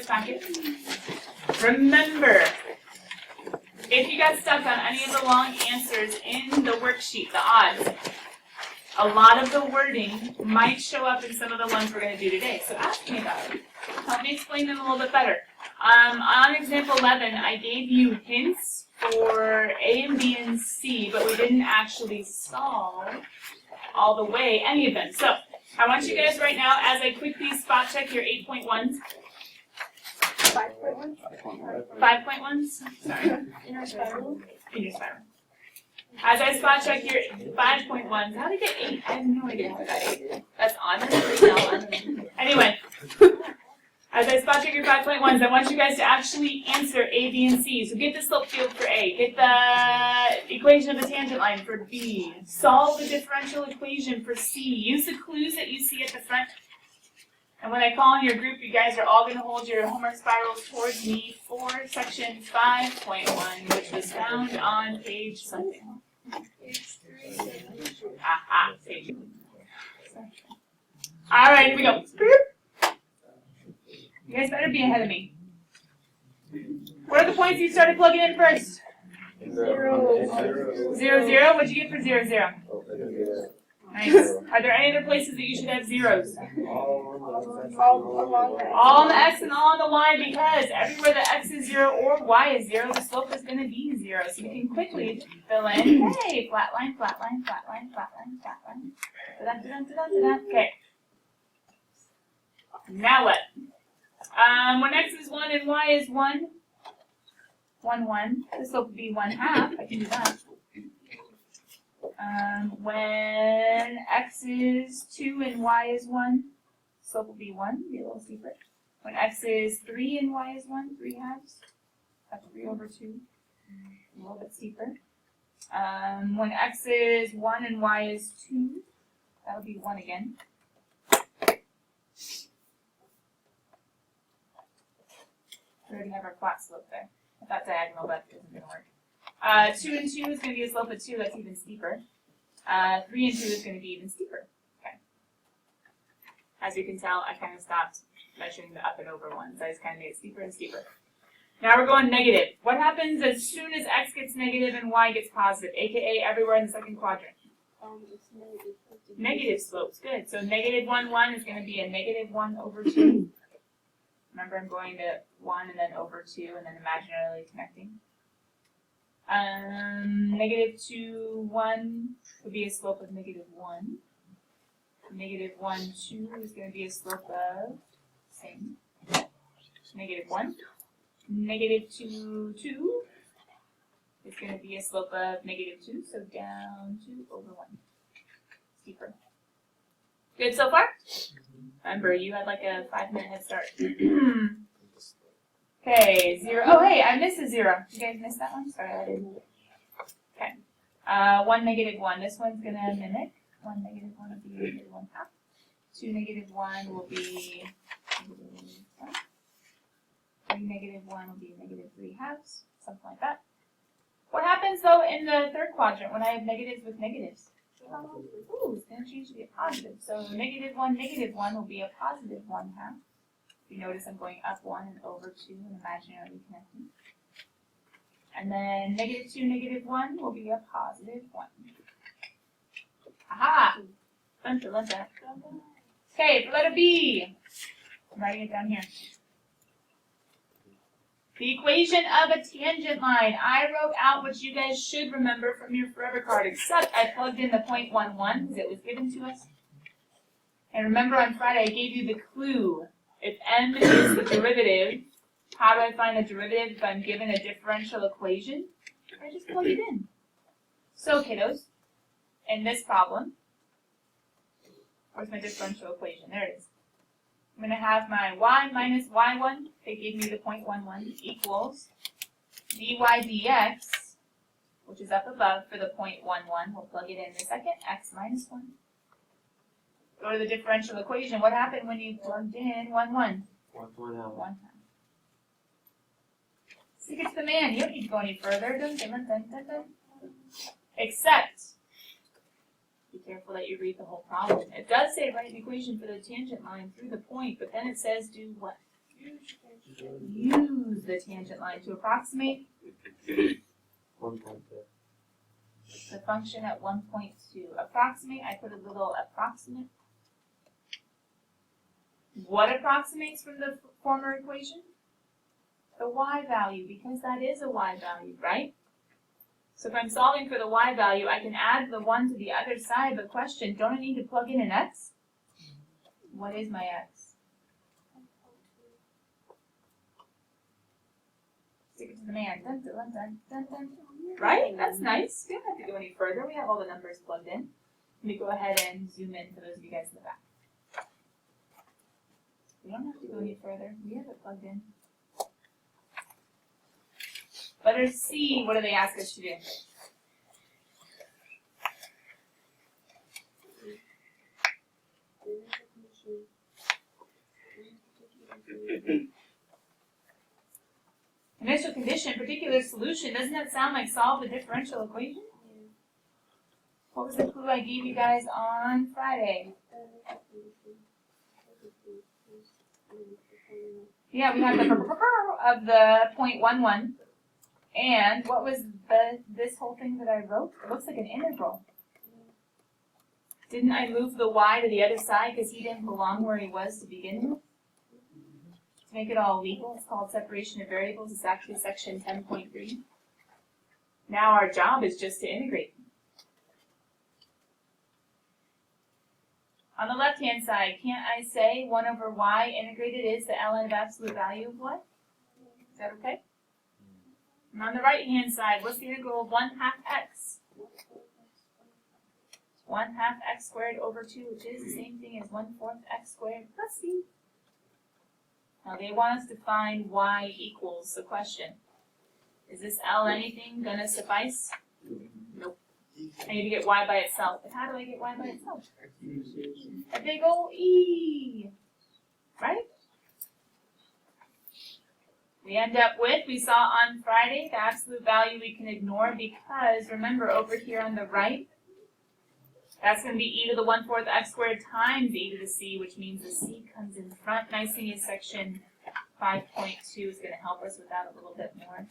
packet. Remember, if you got stuck on any of the long answers in the worksheet, the odds, a lot of the wording might show up in some of the ones we're going to do today. So ask me about it. Help me explain them a little bit better. On example 11, I gave you hints for A and B and C, but we didn't actually solve all the way any of them. So I want you guys right now, as I quickly spot check your 8.1s. 5.1? 5.1s? Sorry. Inner spiral. Inner spiral. As I spot check your 5.1s, how did I get 8? I have no idea how I got 8. That's honest right now. I don't know. Anyway, as I spot check your 5.1s, I want you guys to actually answer A, B, and C. So get the slope field for A. Get the equation of the tangent line for B. Solve the differential equation for C. Use the clues that you see at the front. And when I call in your group, you guys are all going to hold your homework spirals towards me for section 5.1, which was found on page something. Page. All right, here we go. You guys better be ahead of me. What are the points you started plugging in first? 0. 0, 0. What'd you get for 0, 0? Nice. Are there any other places that you should have zeros? All on the x and all on the y, because everywhere the x is 0 or y is 0, the slope is going to be 0. So you can quickly fill in, hey, flat line, flat line, flat line, flat line, flat line. Da-da-da-da-da-da. Okay. Now what? When x is 1 and y is 1, 1, 1, the slope would be 1/2. I can do that. When x is 2 and y is 1, slope will be 1, be a little steeper. When x is 3 and y is 1, 3/2, that's 3 over 2, a little bit steeper. When x is 1 and y is 2, that'll be 1 again. We already have our flat slope there. I thought diagonal, but it isn't going to work. 2 and 2 is going to be a slope of 2, that's even steeper. 3 and 2 is going to be even steeper. Okay. As you can tell, I kind of stopped measuring the up and over ones. I just kind of made it steeper and steeper. Now we're going negative. What happens as soon as x gets negative and y gets positive, aka everywhere in the second quadrant? It's negative. Negative slopes, good. So negative 1, 1 is going to be a negative 1 over 2. Remember, I'm going to 1 and then over 2 and then imaginarily connecting. Negative 2, 1 would be a slope of negative 1. Negative 1, 2 is going to be a slope of, same, negative 1. Negative 2, 2 is going to be a slope of negative 2, so down 2 over 1. Steeper. Good so far? Remember, you had like a 5-minute head start. Okay, 0. Oh, hey, I missed a 0. You guys missed that one? Sorry, I didn't. Okay. 1, negative 1. This one's going to mimic. 1, negative 1 will be negative 1/2. 2, negative 1 will be negative 1. 3, negative 1 will be negative 3/2. Something like that. What happens, though, in the third quadrant when I have negatives with negatives? Ooh, it's going to change to be a positive. So negative 1 will be a positive 1/2. You notice I'm going up 1 and over 2 and imaginarily connecting. And then negative 2, negative 1 will be a positive 1. Aha! Fun to love that. Okay, for letter B. I'm writing it down here. The equation of a tangent line. I wrote out what you guys should remember from your forever card, except I plugged in the 0.11 because it was given to us. And remember on Friday I gave you the clue. If m is the derivative, how do I find the derivative if I'm given a differential equation? I just plug it in. So kiddos, in this problem, where's my differential equation? There it is. I'm going to have my y minus y1, they gave me the 0.11, equals dy dx, which is up above for the 0.11. We'll plug it in a second, x minus 1. Go to the differential equation. What happened when you plugged in 1, 1? 1 out. 1 half. Stick it to the man. You don't need to go any further. Except, be careful that you read the whole problem. It does say write an equation for the tangent line through the point, but then it says do what? Use the tangent line to approximate 1.2. the function at 1.2. Approximate, I put a little approximate. What approximates from the former equation? The y value, because that is a y value, right? So if I'm solving for the y value, I can add the 1 to the other side, but question, don't I need to plug in an x? What is my x? Stick it to the man. Dun, dun, dun, dun, dun, dun. Right? That's nice. We don't have to go any further. We have all the numbers plugged in. Let me go ahead and zoom in for those of you guys in the back. We don't have to go any further. We have it plugged in. Letter C, what do they ask us to do? Initial condition, particular solution. Doesn't that sound like solve the differential equation? What was the clue I gave you guys on Friday? Yeah, we have the of the 0.11. And what was this whole thing that I wrote? It looks like an integral. Didn't I move the y to the other side because he didn't belong where he was to begin with? To make it all legal, it's called separation of variables. It's actually section 10.3. Now our job is just to integrate. On the left-hand side, can't I say 1 over y integrated is the ln of absolute value of y? Is that okay? And on the right-hand side, what's the integral of 1/2 x? 1/2 x squared over 2, which is the same thing as 1/4 x squared plus c. Now they want us to find y equals the question. Is this L anything gonna suffice? Nope. I need to get y by itself. But how do I get y by itself? A big ol' E. Right? We end up with, we saw on Friday, the absolute value we can ignore because, remember over here on the right, that's going to be e to the 1/4 x squared times e to the c, which means the c comes in front. Nice thing is section 5.2 is going to help us with that a little bit more.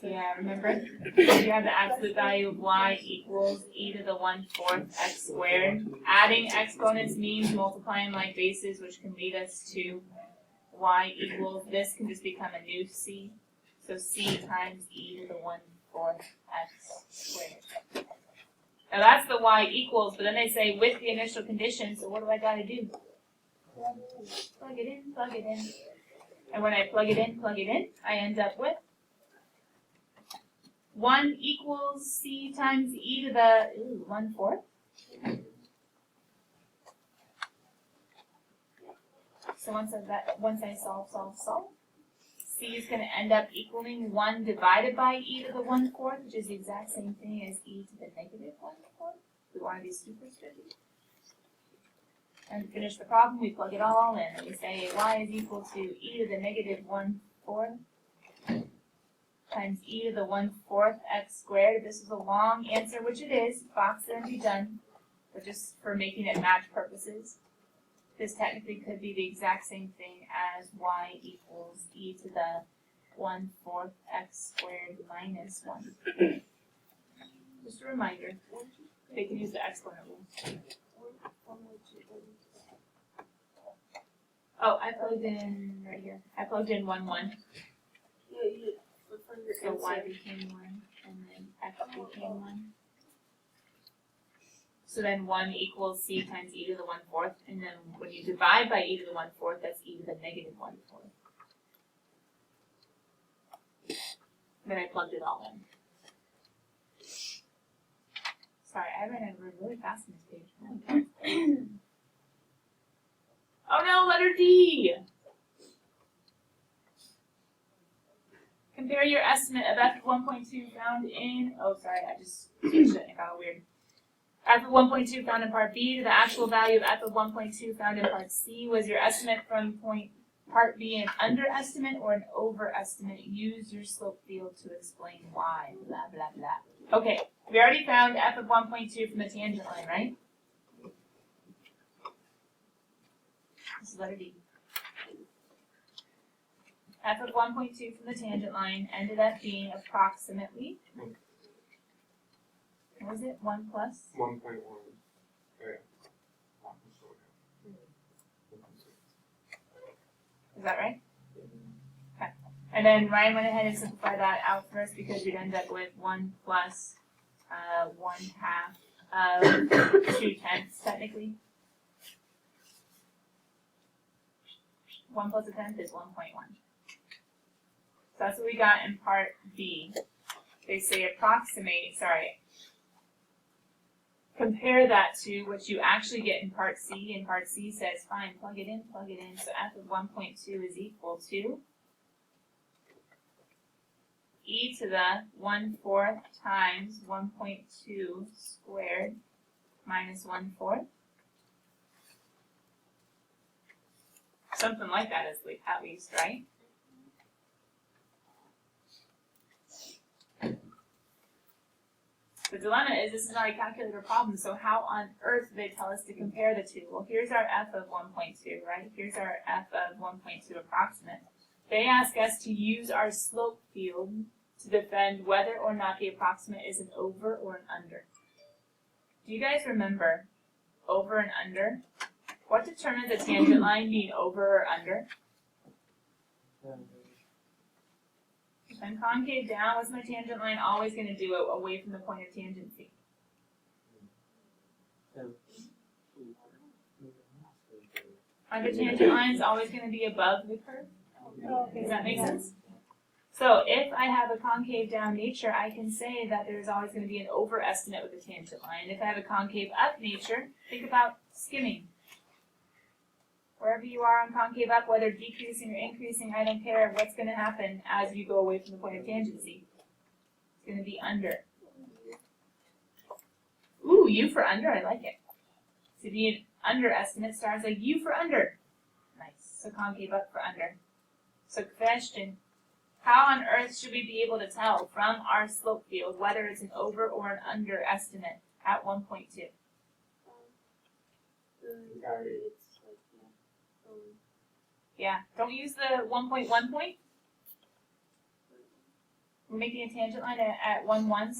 Yeah, remember? You have the absolute value of y equals e to the 1/4 x squared. Adding exponents means multiplying like bases, which can lead us to y equals, this can just become a new c. So c times e to the 1/4 x squared. Now that's the y equals, but then they say with the initial condition, so what do I gotta do? Plug it in, plug it in. And when I plug it in, I end up with 1 equals c times e to the 1/4. So once I solve, c is going to end up equaling 1 divided by e to the 1/4, which is the exact same thing as e to the negative 1/4. We want to be super strict. And to finish the problem, we plug it all in. And we say y is equal to e to the negative 1/4 times e to the 1/4 x squared. This is a long answer, which it is. Box it and be done. But just for making it match purposes, this technically could be the exact same thing as y equals e to the 1/4 x squared minus 1. Just a reminder, they can use the exponent rule. Oh, I plugged in right here. I plugged in 1/1. So y became 1, and then x became 1. So then 1 equals c times e to the 1/4, and then when you divide by e to the 1/4, that's e to the negative 1/4. Then I plugged it all in. Sorry, I ran really fast on this page. Oh no, letter D! Compare your estimate of f of 1.2 found in, oh sorry, I just switched it and it got all weird. F of 1.2 found in part B to the actual value of f of 1.2 found in part C. Was your estimate from part B an underestimate or an overestimate? Use your slope field to explain why, blah, blah, blah. Okay, We already found f of 1.2 from the tangent line, right? This is letter D. F of 1.2 from the tangent line ended up being approximately, what was it, 1 plus? 1.1. Okay. Is that right? Okay. And then Ryan went ahead and simplified that out for us because we'd end up with 1 plus 1/2 of 2/10 technically. 1 plus 1/10 is 1.1. So that's what we got in part B. They say compare that to what you actually get in part C, and part C says, fine, plug it in. So f of 1.2 is equal to e to the 1/4 times 1.2 squared minus 1/4. Something like that is at least, right? The dilemma is this is not a calculator problem, so how on earth do they tell us to compare the two? Well, here's our f of 1.2, right? Here's our f of 1.2 approximate. They ask us to use our slope field to defend whether or not the approximate is an over or an under. Do you guys remember over and under? What determines a tangent line being over or under? If I'm concave down, what's my tangent line always going to do away from the point of tangency? Are the tangent lines always going to be above the curve? Does that make sense? So if I have a concave down nature, I can say that there's always going to be an overestimate with the tangent line. If I have a concave up nature, think about skimming. Wherever you are on concave up, whether decreasing or increasing, I don't care what's going to happen as you go away from the point of tangency. It's going to be under. Ooh, U for under, I like it. To be an underestimate starts like U for under. Nice. So concave up for under. So question, how on earth should we be able to tell from our slope field whether it's an over or an under estimate at 1.2? It's like, Yeah, don't use the 1.1 point. We're making a tangent line at 1, 1.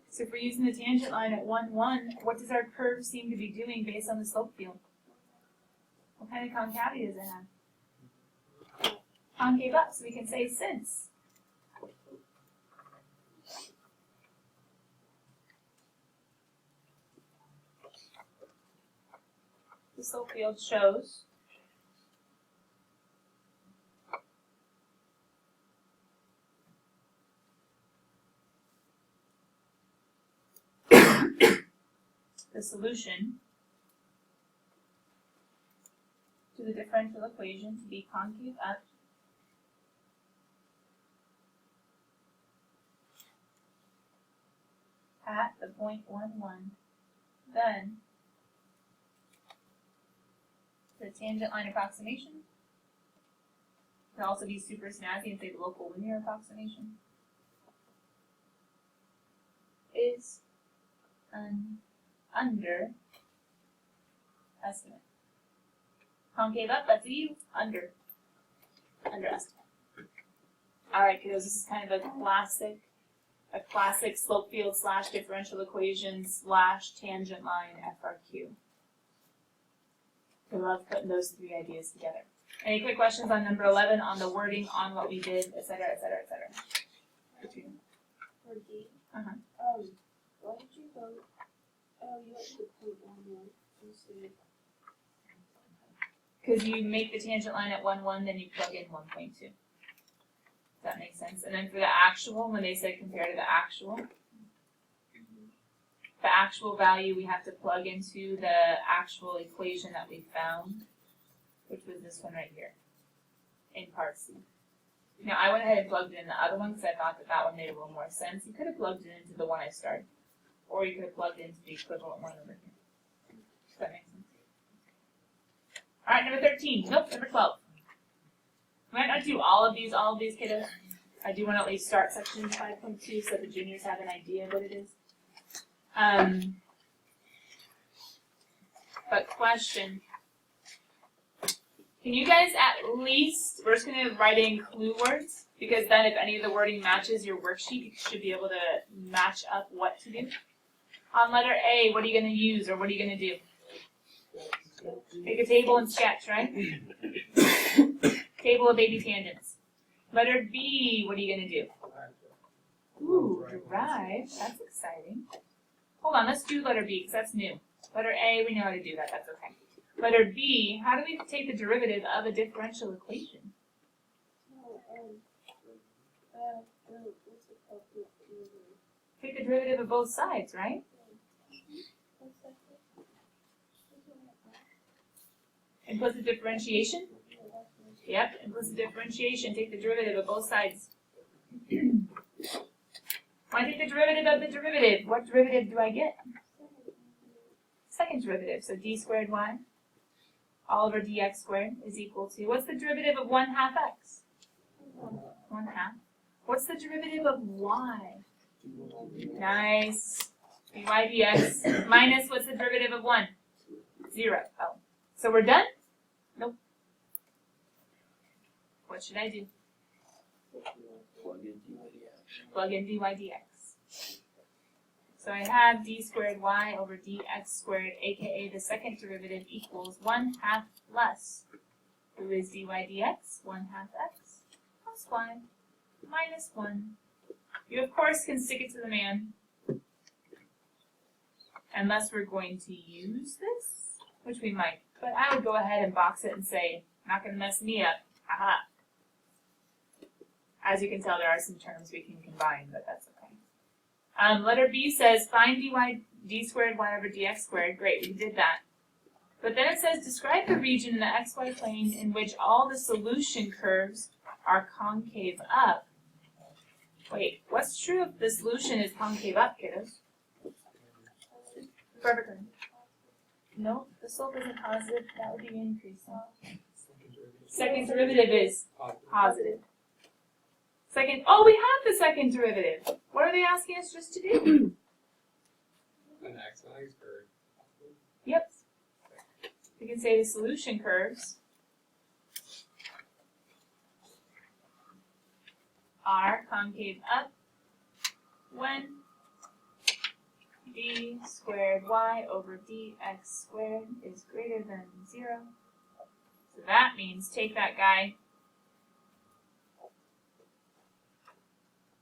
So if we're using the tangent line at 1, 1, what does our curve seem to be doing based on the slope field? What kind of concavity does it have? Concave up, so we can say since. The slope field shows the solution to the differential equation to be concave up at the point 1, 1. Then the tangent line approximation can also be super snazzy and say the local linear approximation is an under estimate. Concave up, that's a U, under estimate. Alright, kiddos, this is kind of a classic slope field / differential equation / tangent line FRQ. I love putting those three ideas together. Any quick questions on number 11 on the wording, on what we did, etc., etc., etc.? for D. Uh-huh. Why did you go? Oh, you went to the point 1, 1. Because you make the tangent line at 1, 1, then you plug in 1.2. Does that make sense? And then for the actual, when they said compare to the actual value we have to plug into the actual equation that we found, which was this one right here, in part C. Now, I went ahead and plugged in the other one because I thought that one made a little more sense. You could have plugged it into the one I started, or you could have plugged into the equivalent one over here. Does that make sense? All right, number 13. Nope, number 12. We might not do all of these kiddos. I do want to at least start section 5.2 so the juniors have an idea of what it is. But question. Can you guys at least, we're just going to write in clue words, because then if any of the wording matches your worksheet, you should be able to match up what to do. On letter A, what are you going to use, or what are you going to do? Make a table and sketch, right? Table of baby tangents. Letter B, what are you going to do? Ooh, derive. That's exciting. Hold on, let's do letter B, because that's new. Letter A, we know how to do that. That's okay. Letter B, how do we take the derivative of a differential equation? What's it called? Take the derivative of both sides, right? Implicit differentiation? Yep, implicit differentiation. Take the derivative of both sides. When I take the derivative of the derivative, what derivative do I get? Second derivative, so d squared y all over dx squared is equal to, what's the derivative of 1/2 x? 1/2. What's the derivative of y? Nice. dy dx minus, what's the derivative of 1? 0. Oh. So we're done? Nope. What should I do? Plug in dy dx. So I have d squared y over dx squared, aka the second derivative, equals 1/2 plus, who is dy dx, 1/2 x, plus y, minus 1. You of course can stick it to the man, unless we're going to use this, which we might. But I would go ahead and box it and say, not going to mess me up, haha. As you can tell, there are some terms we can combine, but that's okay. Letter B says, find d squared y over dx squared. Great, we did that. But then it says, describe the region in the xy plane in which all the solution curves are concave up. Wait, what's true if the solution is concave up, kiddos? Perfectly. No, the slope isn't positive. That would be increasing. Second derivative is positive. Second, oh, we have the second derivative. What are they asking us just to do? An x and x curve. Yep. We can say the solution curves are concave up when d squared y over dx squared is greater than 0. So that means take that guy,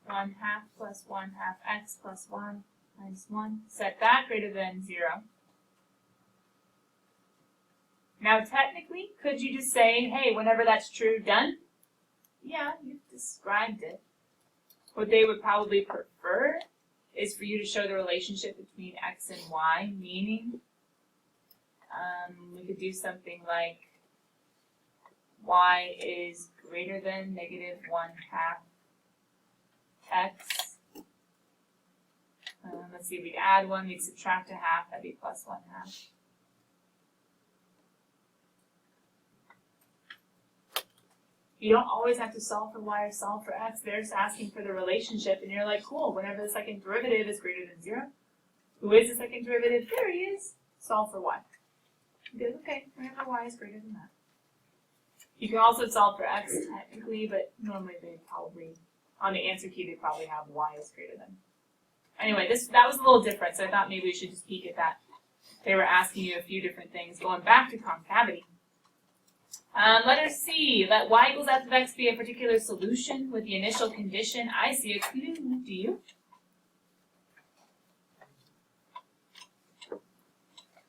1/2 plus 1/2 x plus y minus 1. Set that greater than 0. Now technically, could you just say, hey, whenever that's true, done? Yeah, you've described it. What they would probably prefer is for you to show the relationship between x and y, meaning we could do something like y is greater than negative 1/2 x. Let's see, we'd add 1, we'd subtract 1/2, that'd be plus 1/2. You don't always have to solve for y or solve for x. They're just asking for the relationship, and you're like, cool, whenever the second derivative is greater than 0. Who is the second derivative? There he is. Solve for y. Good, okay, whenever y is greater than that. You can also solve for x technically, but normally they probably, on the answer key, they probably have y is greater than. Anyway, that was a little different, so I thought maybe we should just peek at that. They were asking you a few different things. Going back to concavity. Letter C, let y equals f of x be a particular solution with the initial condition. I see a clue. Do you?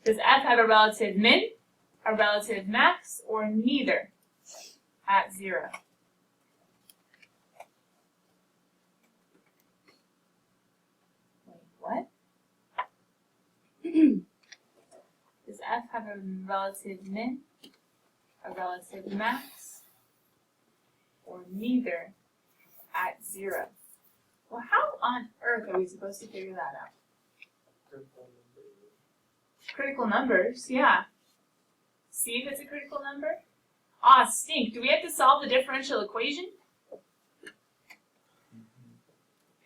Does f have a relative min, a relative max, or neither at 0? Wait, what? Does f have a relative min, a relative max, or neither at 0? Well, how on earth are we supposed to figure that out? Critical numbers, yeah. See if it's a critical number? Ah, stink. Do we have to solve the differential equation?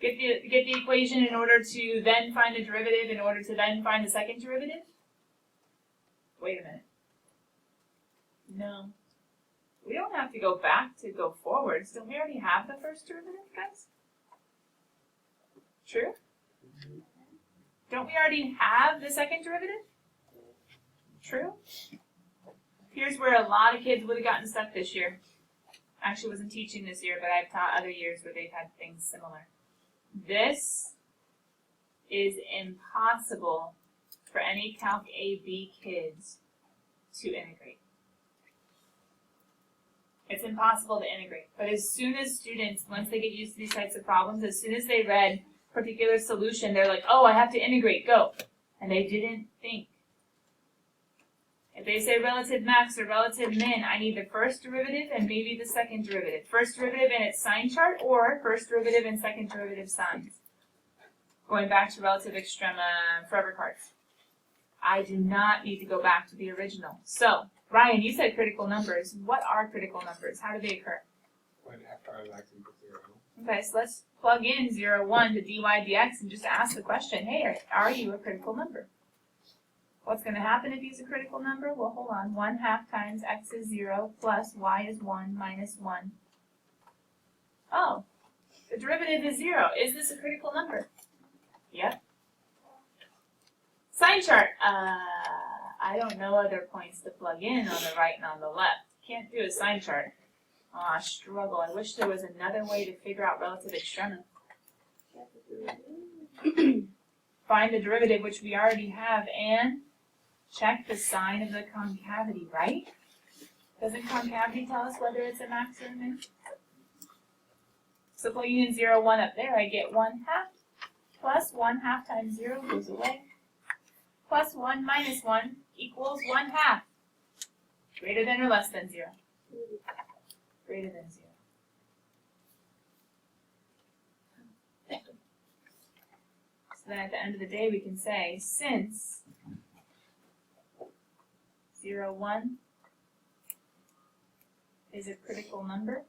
Get the equation in order to then find the derivative in order to then find the second derivative? Wait a minute. No. We don't have to go back to go forwards. Don't we already have the first derivative, guys? True? Don't we already have the second derivative? True? Here's where a lot of kids would have gotten stuck this year. Actually wasn't teaching this year, but I've taught other years where they've had things similar. This is impossible for any CalcAB kids to integrate. It's impossible to integrate. But as soon as students, once they get used to these types of problems, as soon as they read a particular solution, they're like, oh, I have to integrate, go. And they didn't think. If they say relative max or relative min, I need the first derivative and maybe the second derivative. First derivative and its sign chart, or first derivative and second derivative signs. Going back to relative extrema forever cards. I do not need to go back to the original. So, Ryan, you said critical numbers. What are critical numbers? How do they occur? When f of x equals 0. Okay, so let's plug in 0, 1 to dy dx and just ask the question, hey, are you a critical number? What's going to happen if he's a critical number? Well, hold on. 1/2 times x is 0 plus y is 1 minus 1. Oh, the derivative is 0. Is this a critical number? Yep. Sign chart. I don't know other points to plug in on the right and on the left. Can't do a sign chart. Oh, I struggle. I wish there was another way to figure out relative extrema. Find the derivative, which we already have, and check the sign of the concavity, right? Doesn't concavity tell us whether it's a max or a min? So plugging in 0, 1 up there, I get 1/2 plus 1/2 times 0 goes away. Plus 1 minus 1 equals 1/2. Greater than or less than 0? Greater than 0. So then at the end of the day we can say, since 0, 1 is a critical number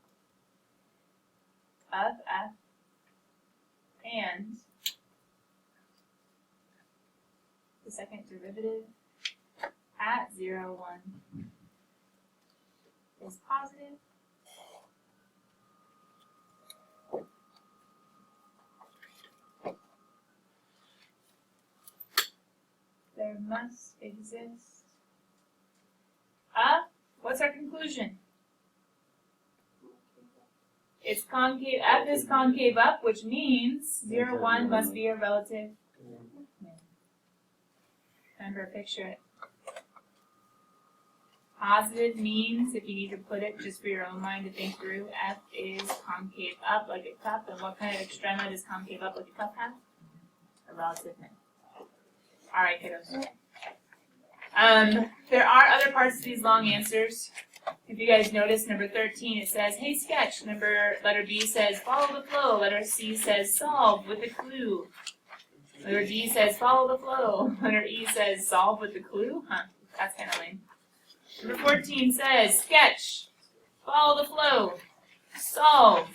of f, and the second derivative at 0, 1 is positive, there must exist what's our conclusion? It's concave, f is concave up, which means 0, 1 must be a relative. Remember, picture it. Positive means, if you need to put it just for your own mind to think through, f is concave up like a cup. And what kind of extrema does concave up like a cup have? A relative min. All right, kiddos. There are other parts to these long answers. If you guys notice, number 13, it says, hey, sketch. Letter B says, follow the flow. Letter C says, solve with a clue. Letter D says, follow the flow. Letter E says, solve with the clue. Huh, that's kind of lame. Number 14 says, sketch, follow the flow, solve,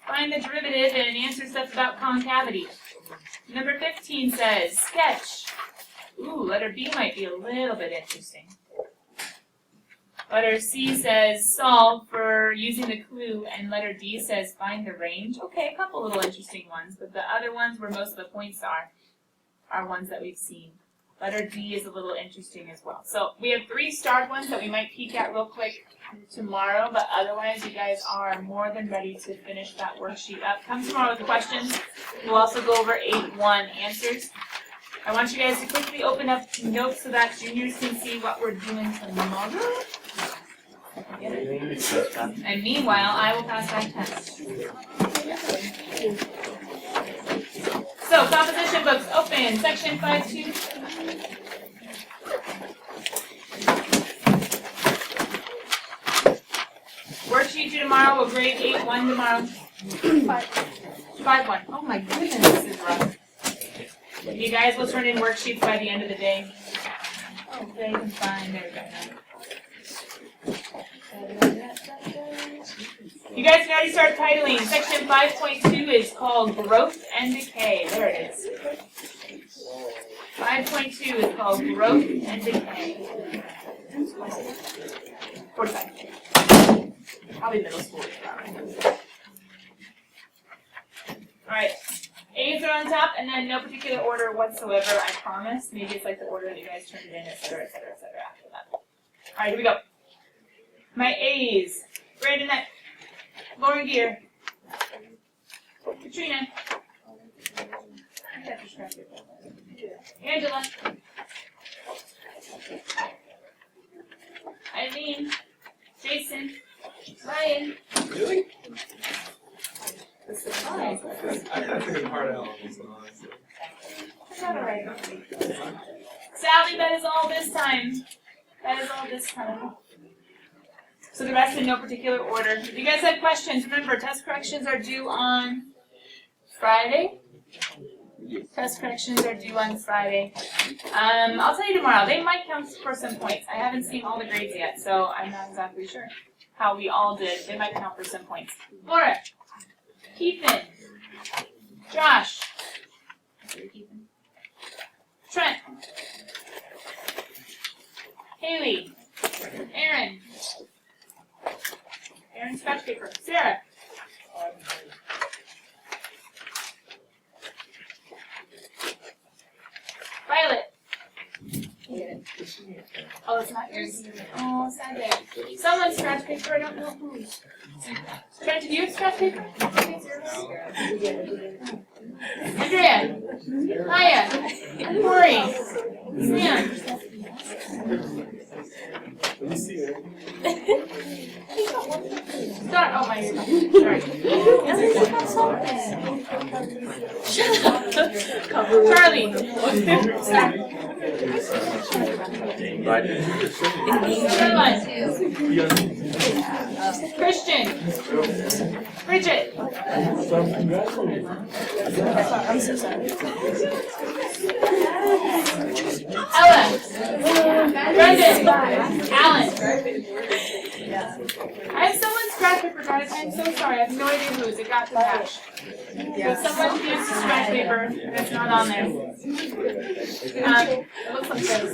find the derivative, and answer stuff about concavity. Number 15 says, sketch. Ooh, letter B might be a little bit interesting. Letter C says, solve for using the clue, and letter D says, find the range. Okay, a couple little interesting ones, but the other ones where most of the points are ones that we've seen. Letter D is a little interesting as well. So we have 3 starred ones that we might peek at real quick tomorrow, but otherwise you guys are more than ready to finish that worksheet up. Come tomorrow with questions. We'll also go over 8-1 answers. I want you guys to quickly open up notes so that juniors can see what we're doing tomorrow. And meanwhile, I will pass that test. So, composition books open, section 5-2. Worksheet due tomorrow, we'll grade 8-1 tomorrow. 5-1. Oh my goodness, this is rough. You guys will turn in worksheets by the end of the day. Okay, you can find, there we go. You guys can already start titling. Section 5.2 is called Growth and Decay. There it is. 5.2 is called Growth and Decay. 45. Probably middle school. Alright. A's are on top, and then no particular order whatsoever, I promise. Maybe it's like the order that you guys turned it in, etc., etc., etc. after that. Alright, here we go. My A's. Brandon, Lauren Gear. Katrina. Angela. Eileen. Jason. Ryan. Really? The surprise. I took a hard L on this one, honestly. That's not alright. Sally, that is all this time. That is all this time. So the rest in no particular order. If you guys have questions, remember, test corrections are due on Friday. Test corrections are due on Friday. I'll tell you tomorrow. They might count for some points. I haven't seen all the grades yet, so I'm not exactly sure how we all did. They might count for some points. Laura. Keithan. Josh. Trent. Haley. Aaron. Aaron, scratch paper. Sarah. Violet. Oh, it's not yours? Oh, sad day. Someone scratch paper, I don't know who. Trent, did you have scratch paper? Andrea. Maya. Corey. Sam. Let me see it. Start. Oh my God. Sorry. Charlie. Caroline. Christian. Bridget. I'm so sorry. Ella. Brendan. Alan. I have someone's scratch paper, guys. I'm so sorry. I have no idea whose. It got to Dash. So someone used scratch paper, and it's not on there. It looks like this.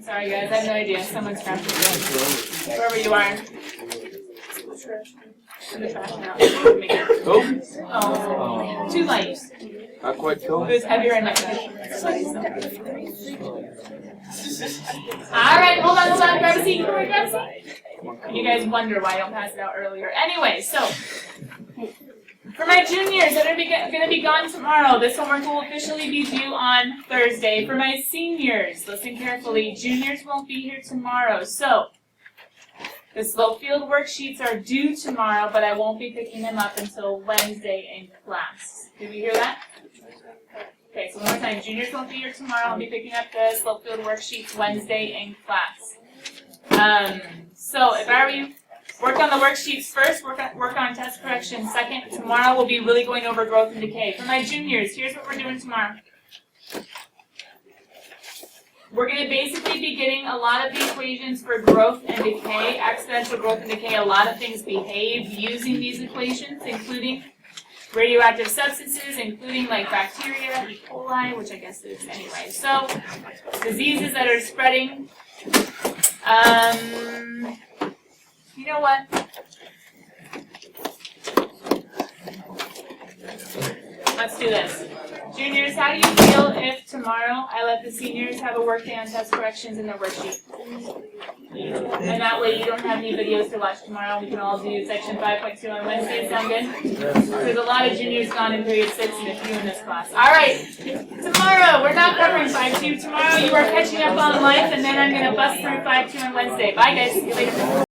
Sorry guys, I have no idea. Someone's scratch paper. Wherever you are. In the trash now. Oh, too light. Not quite cold. It was heavier in my trash. Alright, hold on. Grab a seat. Grab a seat. You guys wonder why I don't pass it out earlier. Anyway, so for my juniors that are going to be gone tomorrow, this homework will officially be due on Thursday. For my seniors, listen carefully, juniors won't be here tomorrow. So the slope field worksheets are due tomorrow, but I won't be picking them up until Wednesday in class. Did we hear that? Okay, so one more time. Juniors won't be here tomorrow. I'll be picking up the slope field worksheets Wednesday in class. So if I were you, work on the worksheets first, work on test correction second. Tomorrow we'll be really going over growth and decay. For my juniors, here's what we're doing tomorrow. We're going to basically be getting a lot of the equations for growth and decay, exponential growth and decay. A lot of things behave using these equations, including radioactive substances, including like bacteria, E. coli, which I guess is anyway. So, diseases that are spreading. You know what? Let's do this. Juniors, how do you feel if tomorrow I let the seniors have a work day on test corrections in their worksheet? And that way you don't have any videos to watch tomorrow. We can all do section 5.2 on Wednesday. Sound good? There's a lot of juniors gone in period 6 and a few in this class. Alright, tomorrow we're not covering 5.2. Tomorrow you are catching up on life, and then I'm going to bust through 5.2 on Wednesday. Bye guys. See you later.